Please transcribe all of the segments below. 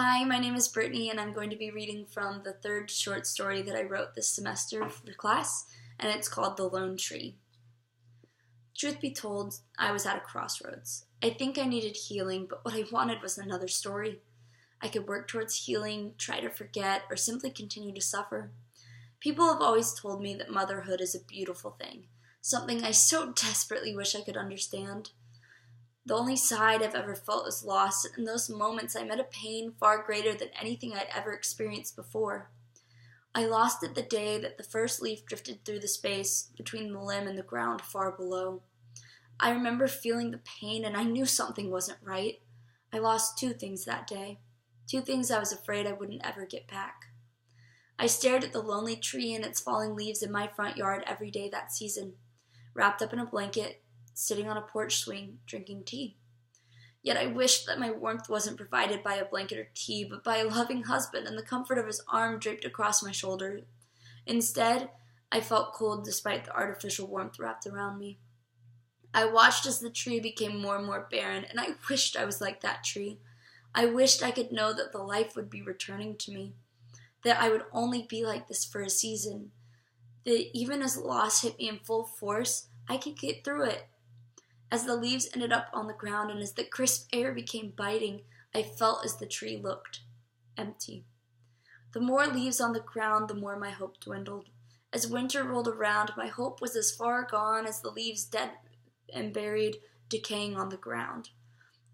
Hi, my name is Brittany, and I'm going to be reading from the third short story that I wrote this semester for class, and it's called The Lone Tree. Truth be told, I was at a crossroads. I think I needed healing, but what I wanted was another story. I could work towards healing, try to forget, or simply continue to suffer. People have always told me that motherhood is a beautiful thing, something I so desperately wish I could understand. The only side I've ever felt was loss, and in those moments I met a pain far greater than anything I'd ever experienced before. I lost it the day that the first leaf drifted through the space between the limb and the ground far below. I remember feeling the pain, and I knew something wasn't right. I lost two things that day, two things I was afraid I wouldn't ever get back. I stared at the lonely tree and its falling leaves in my front yard every day that season, wrapped up in a blanket, sitting on a porch swing, drinking tea. Yet I wished that my warmth wasn't provided by a blanket or tea, but by a loving husband and the comfort of his arm draped across my shoulder. Instead, I felt cold despite the artificial warmth wrapped around me. I watched as the tree became more and more barren, and I wished I was like that tree. I wished I could know that the life would be returning to me, that I would only be like this for a season, that even as loss hit me in full force, I could get through it. As the leaves ended up on the ground and as the crisp air became biting, I felt as the tree looked empty. The more leaves on the ground, the more my hope dwindled. As winter rolled around, my hope was as far gone as the leaves dead and buried, decaying on the ground.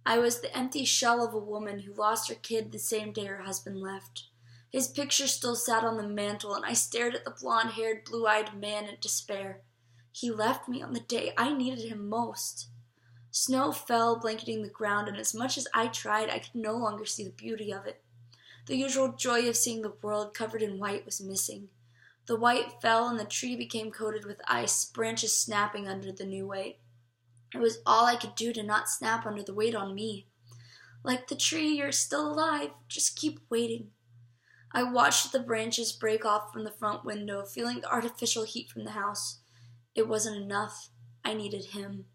I was the empty shell of a woman who lost her kid the same day her husband left. His picture still sat on the mantel, and I stared at the blonde-haired, blue-eyed man in despair. He left me on the day I needed him most. Snow fell, blanketing the ground, and as much as I tried, I could no longer see the beauty of it. The usual joy of seeing the world covered in white was missing. The white fell, and the tree became coated with ice, branches snapping under the new weight. It was all I could do to not snap under the weight on me. Like the tree, you're still alive. Just keep waiting. I watched the branches break off from the front window, feeling the artificial heat from the house. It wasn't enough. I needed him.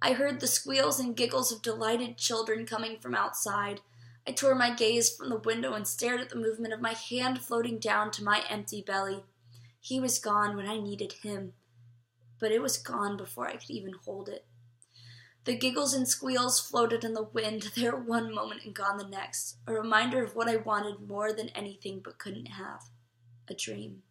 I heard the squeals and giggles of delighted children coming from outside. I tore my gaze from the window and stared at the movement of my hand floating down to my empty belly. He was gone when I needed him, but it was gone before I could even hold it. The giggles and squeals floated in the wind, there one moment and gone the next, a reminder of what I wanted more than anything but couldn't have, a dream.